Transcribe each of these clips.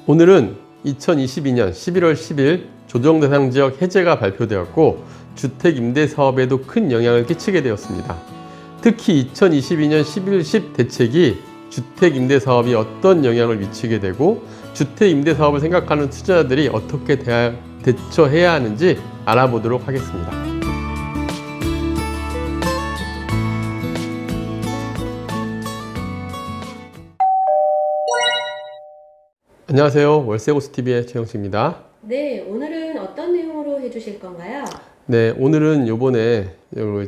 오늘은 2022년 11월 10일 조정대상지역 해제가 발표되었고 주택임대사업에도 큰 영향을 끼치게 되었습니다. 특히 2022년 11.10 대책이 주택임대사업이 어떤 영향을 미치게 되고 주택임대사업을 생각하는 투자자들이 어떻게 대처해야 하는지 알아보도록 하겠습니다. 안녕하세요. 월세고수TV의 최영식입니다. 네, 오늘은 어떤 내용으로 해주실 건가요? 네, 오늘은 요번에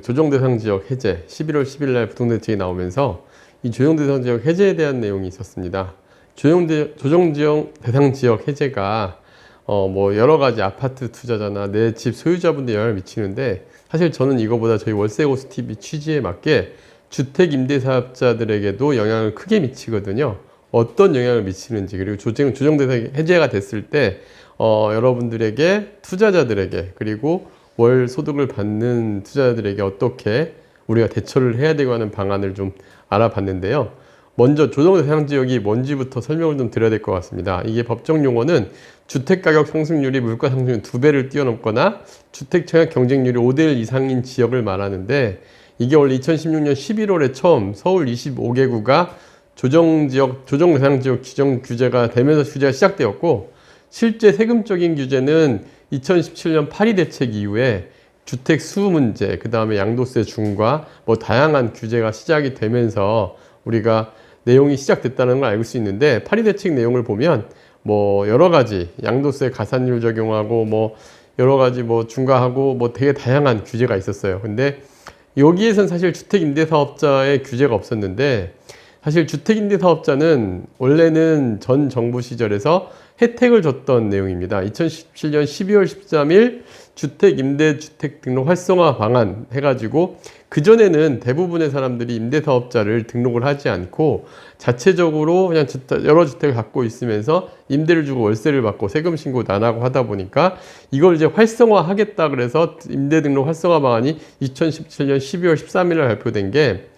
조정대상지역 해제 11월 10일 날 부동대책이 나오면서 이 조정대상지역 해제에 대한 내용이 있었습니다. 조정대상지역 해제가 뭐 여러 가지 아파트 투자자나 내 집 소유자분들 영향을 미치는데, 사실 저는 이거보다 저희 월세고수TV 취지에 맞게 주택임대사업자들에게도 영향을 크게 미치거든요. 어떤 영향을 미치는지, 그리고 조정대상 해제가 됐을 때 여러분들에게, 투자자들에게, 그리고 월 소득을 받는 투자자들에게 어떻게 우리가 대처를 해야 되고 하는 방안을 좀 알아봤는데요. 먼저 조정대상지역이 뭔지부터 설명을 좀 드려야 될 것 같습니다. 이게 법정 용어는 주택가격 상승률이 물가 상승률 2배를 뛰어넘거나 주택청약 경쟁률이 5대1 이상인 지역을 말하는데, 이게 원래 2016년 11월에 처음 서울 25개구가 조정대상지역 지정 규제가 되면서 규제가 시작되었고, 실제 세금적인 규제는 2017년 파리 대책 이후에 주택 수 문제, 그 다음에 양도세 중과 뭐 다양한 규제가 시작이 되면서 우리가 내용이 시작됐다는 걸 알 수 있는데, 파리 대책 내용을 보면 뭐 여러 가지 양도세 가산율 적용하고 뭐 여러 가지 뭐 중과하고 뭐 되게 다양한 규제가 있었어요. 근데 여기에선 사실 주택임대사업자의 규제가 없었는데, 사실 주택임대사업자는 원래는 전 정부 시절에서 혜택을 줬던 내용입니다. 2017년 12월 13일 주택임대주택 등록 활성화 방안 해가지고, 그전에는 대부분의 사람들이 임대사업자를 등록을 하지 않고 자체적으로 그냥 여러 주택을 갖고 있으면서 임대를 주고 월세를 받고 세금 신고도 안 하고 하다 보니까, 이걸 이제 활성화 하겠다 그래서 임대 등록 활성화 방안이 2017년 12월 13일 날 발표된 게,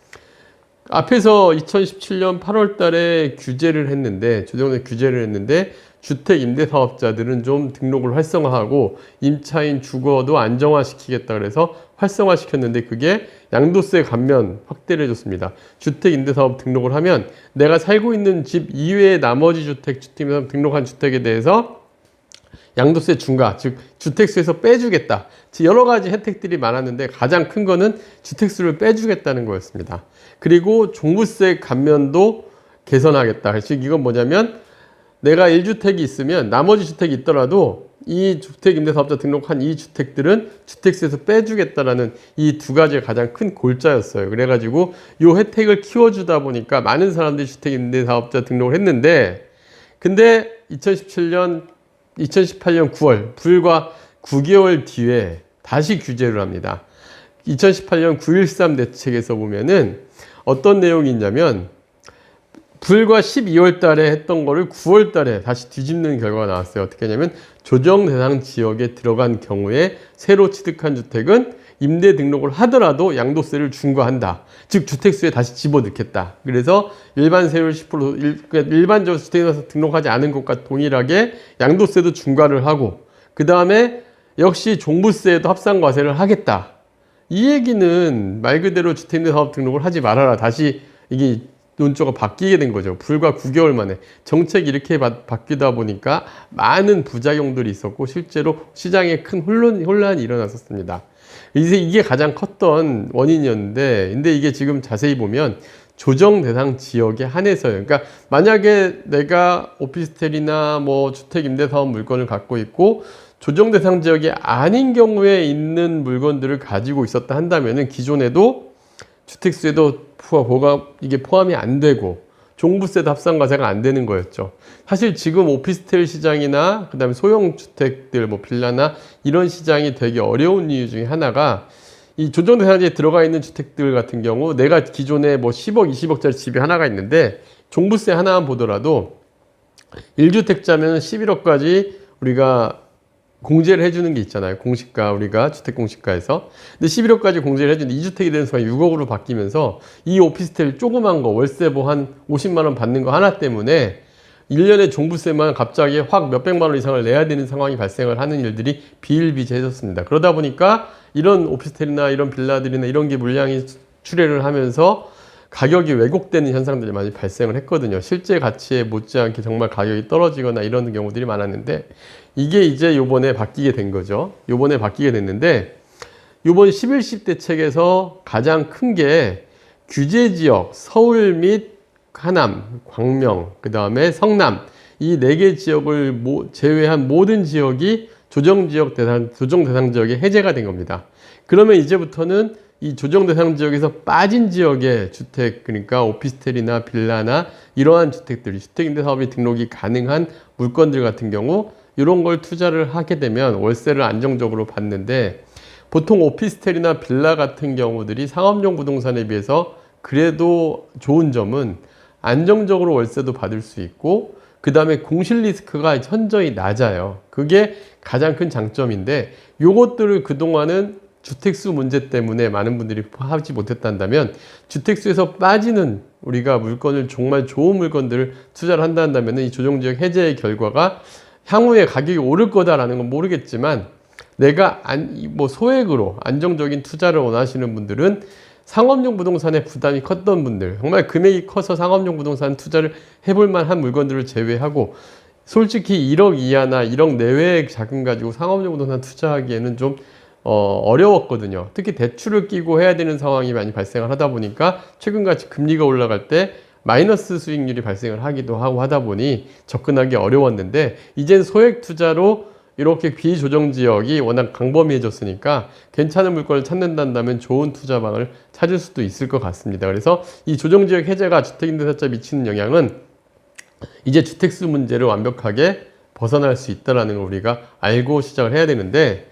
앞에서 2017년 8월 달에 규제를 했는데, 조정대 규제를 했는데, 주택 임대사업자들은 좀 등록을 활성화하고 임차인 주거도 안정화시키겠다 그래서 활성화시켰는데, 그게 양도세 감면 확대를 해줬습니다. 주택 임대사업 등록을 하면 내가 살고 있는 집 이외의 나머지 주택임대사업 등록한 주택에 대해서 양도세 중과, 즉 주택수에서 빼주겠다. 여러 가지 혜택들이 많았는데 가장 큰 거는 주택수를 빼주겠다는 거였습니다. 그리고 종부세 감면도 개선하겠다. 즉 이건 뭐냐면, 내가 1주택이 있으면 나머지 주택이 있더라도 이 주택임대사업자 등록한 이 주택들은 주택수에서 빼주겠다라는 이 두 가지가 가장 큰 골자였어요. 그래가지고 이 혜택을 키워주다 보니까 많은 사람들이 주택임대사업자 등록을 했는데, 근데 2018년 9월, 불과 9개월 뒤에 다시 규제를 합니다. 2018년 9.13 대책에서 보면은 어떤 내용이 있냐면, 불과 12월 달에 했던 거를 9월 달에 다시 뒤집는 결과가 나왔어요. 어떻게 하냐면, 조정 대상 지역에 들어간 경우에 새로 취득한 주택은 임대 등록을 하더라도 양도세를 중과한다. 즉 주택수에 다시 집어넣겠다. 그래서 일반 세율 10%, 일반적으로 주택에서 등록하지 않은 것과 동일하게 양도세도 중과를 하고, 그 다음에 역시 종부세에도 합산과세를 하겠다. 이 얘기는 말 그대로 주택임대사업 등록을 하지 말아라. 다시 이게 논조가 바뀌게 된 거죠. 불과 9개월 만에 정책이 이렇게 바뀌다 보니까 많은 부작용들이 있었고, 실제로 시장에 큰 혼란이 일어났었습니다. 이게 가장 컸던 원인이었는데, 근데 이게 지금 자세히 보면 조정 대상 지역에 한해서요. 그러니까 만약에 내가 오피스텔이나 뭐 주택 임대사업 물건을 갖고 있고 조정 대상 지역이 아닌 경우에 있는 물건들을 가지고 있었다 한다면은, 기존에도 주택수에도 이게 포함이 안 되고 종부세도 합산과세가 안 되는 거였죠. 사실 지금 오피스텔 시장이나 그다음에 소형 주택들, 뭐 빌라나 이런 시장이 되게 어려운 이유 중에 하나가, 이 조정대상지에 들어가 있는 주택들 같은 경우 내가 기존에 뭐 10억, 20억짜리 집이 하나가 있는데 종부세 하나만 보더라도 1주택자면 11억까지 우리가 공제를 해주는 게 있잖아요. 공시가, 우리가 주택공시가에서. 근데 11억까지 공제를 해주는데 2주택이 되는 순간 6억으로 바뀌면서 이 오피스텔 조그만 거, 월세 뭐 한 50만 원 받는 거 하나 때문에 1년에 종부세만 갑자기 확 몇백만 원 이상을 내야 되는 상황이 발생을 하는 일들이 비일비재해졌습니다. 그러다 보니까 이런 오피스텔이나 이런 빌라들이나 이런 게 물량이 출회를 하면서 가격이 왜곡되는 현상들이 많이 발생을 했거든요. 실제 가치에 못지않게 정말 가격이 떨어지거나 이런 경우들이 많았는데 이게 이제 요번에 바뀌게 된 거죠. 요번에 바뀌게 됐는데 요번 11시 대책에서 가장 큰 게 규제지역 서울 및 하남, 광명, 그 다음에 성남 이 4개 지역을 제외한 모든 지역이 조정 대상 지역에 해제가 된 겁니다. 그러면 이제부터는 이 조정 대상 지역에서 빠진 지역의 주택, 그러니까 오피스텔이나 빌라나 이러한 주택들이 주택임대 사업이 등록이 가능한 물건들 같은 경우 이런 걸 투자를 하게 되면 월세를 안정적으로 받는데 보통 오피스텔이나 빌라 같은 경우들이 상업용 부동산에 비해서 그래도 좋은 점은 안정적으로 월세도 받을 수 있고 그 다음에 공실 리스크가 현저히 낮아요. 그게 가장 큰 장점인데 요것들을 그동안은 주택수 문제 때문에 많은 분들이 하지 못했다면 주택수에서 빠지는 우리가 물건을 정말 좋은 물건들을 투자를 한다면 이 조정지역 해제의 결과가 향후에 가격이 오를 거다라는 건 모르겠지만 내가 소액으로 안정적인 투자를 원하시는 분들은 상업용 부동산에 부담이 컸던 분들 정말 금액이 커서 상업용 부동산 투자를 해볼 만한 물건들을 제외하고 솔직히 1억 이하나 1억 내외의 자금 가지고 상업용 부동산 투자하기에는 좀 어려웠거든요. 특히 대출을 끼고 해야 되는 상황이 많이 발생을 하다 보니까 최근같이 금리가 올라갈 때 마이너스 수익률이 발생을 하기도 하고 하다 보니 접근하기 어려웠는데 이젠 소액 투자로 이렇게 비조정 지역이 워낙 광범위해졌으니까 괜찮은 물건을 찾는다면 좋은 투자방을 찾을 수도 있을 것 같습니다. 그래서 이 조정 지역 해제가 주택임대사업자에 미치는 영향은 이제 주택수 문제를 완벽하게 벗어날 수 있다는 걸 우리가 알고 시작을 해야 되는데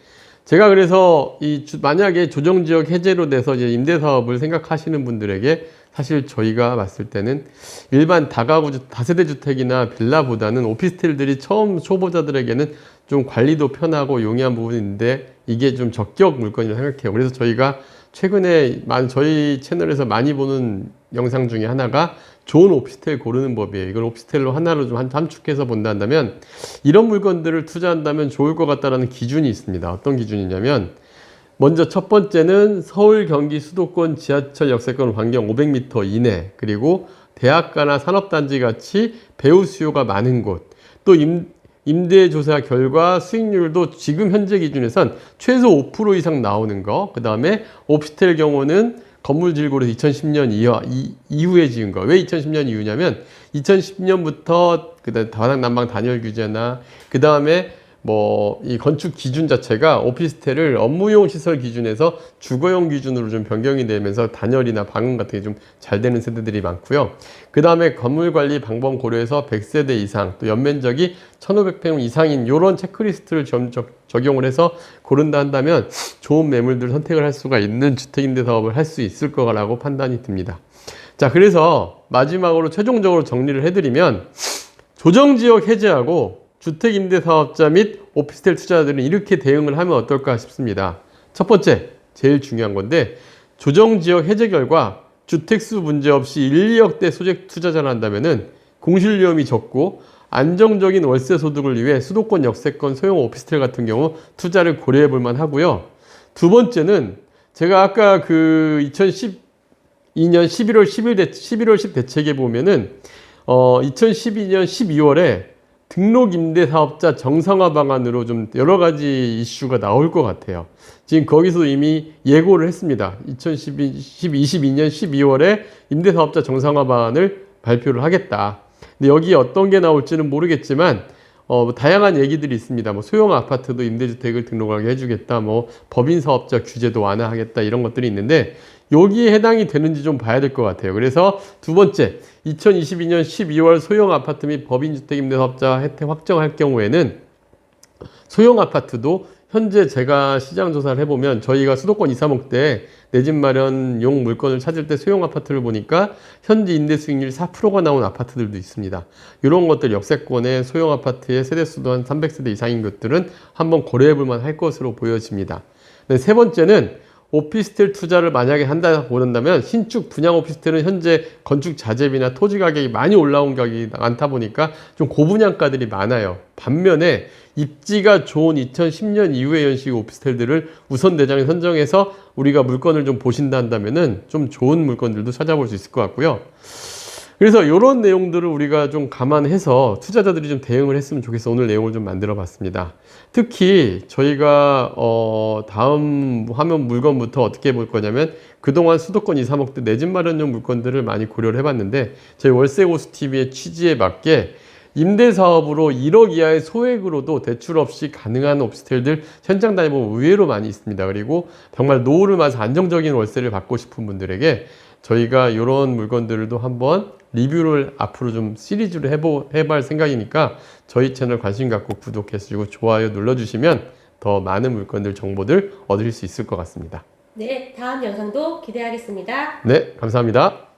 제가 그래서 만약에 조정지역 해제로 돼서 이제 임대사업을 생각하시는 분들에게 사실 저희가 봤을 때는 일반 다세대 주택이나 빌라보다는 오피스텔들이 처음 초보자들에게는 좀 관리도 편하고 용이한 부분인데 이게 좀 적격 물건이라고 생각해요. 그래서 저희가 최근에 저희 채널에서 많이 보는 영상 중에 하나가 좋은 오피스텔 고르는 법이에요. 이걸 오피스텔로 하나로 좀 함축해서 본다면 이런 물건들을 투자한다면 좋을 것 같다는 기준이 있습니다. 어떤 기준이냐면 먼저 첫 번째는 서울, 경기, 수도권, 지하철, 역세권 반경 500m 이내 그리고 대학가나 산업단지 같이 배우 수요가 많은 곳 또 임대조사 결과 수익률도 지금 현재 기준에선 최소 5% 이상 나오는 거 그 다음에 오피스텔 경우는 건물 질고를 2010년 이후에 지은 거. 왜 2010년 이후냐면 2010년부터 그다음 다락 난방 단열 규제나 그 다음에 이 건축 기준 자체가 오피스텔을 업무용 시설 기준에서 주거용 기준으로 좀 변경이 되면서 단열이나 방음 같은 게 좀 잘 되는 세대들이 많고요. 그 다음에 건물 관리 방법 고려해서 100세대 이상 또 연면적이 1500평 이상인 이런 체크리스트를 적용을 해서 고른다 한다면 좋은 매물들 선택을 할 수가 있는 주택임대 사업을 할 수 있을 거라고 판단이 듭니다. 자, 그래서 마지막으로 최종적으로 정리를 해드리면 조정지역 해제하고 주택임대사업자 및 오피스텔 투자자들은 이렇게 대응을 하면 어떨까 싶습니다. 첫 번째, 제일 중요한 건데 조정지역 해제 결과 주택수 문제 없이 1, 2억대 소액 투자자를 한다면 공실 위험이 적고 안정적인 월세 소득을 위해 수도권, 역세권, 소형 오피스텔 같은 경우 투자를 고려해 볼 만하고요. 두 번째는 제가 아까 2012년 11월 10 대책에 보면은 2012년 12월에 등록 임대 사업자 정상화 방안으로 좀 여러 가지 이슈가 나올 것 같아요. 지금 거기서 이미 예고를 했습니다. 2022년 12월에 임대 사업자 정상화 방안을 발표를 하겠다. 근데 여기 어떤 게 나올지는 모르겠지만 다양한 얘기들이 있습니다. 소형 아파트도 임대주택을 등록하게 해주겠다. 법인 사업자 규제도 완화하겠다. 이런 것들이 있는데 여기에 해당이 되는지 좀 봐야 될 것 같아요. 그래서 두 번째, 2022년 12월 소형 아파트 및 법인주택 임대사업자 혜택 확정할 경우에는 소형 아파트도 현재 제가 시장 조사를 해보면 저희가 수도권 2, 3억대 내 집 마련용 물건을 찾을 때 소형 아파트를 보니까 현재 임대 수익률 4%가 나온 아파트들도 있습니다. 이런 것들 역세권의 소형 아파트의 세대수도 한 300세대 이상인 것들은 한번 고려해 볼 만할 것으로 보여집니다. 네, 세 번째는 오피스텔 투자를 만약에 본다면 신축 분양 오피스텔은 현재 건축 자재비나 토지 가격이 많이 올라온 가격이 많다 보니까 좀 고분양가들이 많아요. 반면에 입지가 좋은 2010년 이후의 연식 오피스텔들을 우선 대상에 선정해서 우리가 물건을 좀 보신다 한다면은 좀 좋은 물건들도 찾아볼 수 있을 것 같고요. 그래서 이런 내용들을 우리가 좀 감안해서 투자자들이 좀 대응을 했으면 좋겠어 오늘 내용을 좀 만들어 봤습니다. 특히 저희가 다음 화면 물건부터 어떻게 볼 거냐면 그동안 수도권 2, 3억대 내 집 마련용 물건들을 많이 고려를 해봤는데 저희 월세고수TV의 취지에 맞게 임대사업으로 1억 이하의 소액으로도 대출 없이 가능한 오피스텔들 현장 다니보면 의외로 많이 있습니다. 그리고 정말 노후를 맞아 안정적인 월세를 받고 싶은 분들에게 저희가 이런 물건들도 한번 리뷰를 앞으로 좀 시리즈로 해볼 생각이니까 저희 채널 관심 갖고 구독해주시고 좋아요 눌러주시면 더 많은 물건들 정보들 얻으실 수 있을 것 같습니다. 네, 다음 영상도 기대하겠습니다. 네, 감사합니다.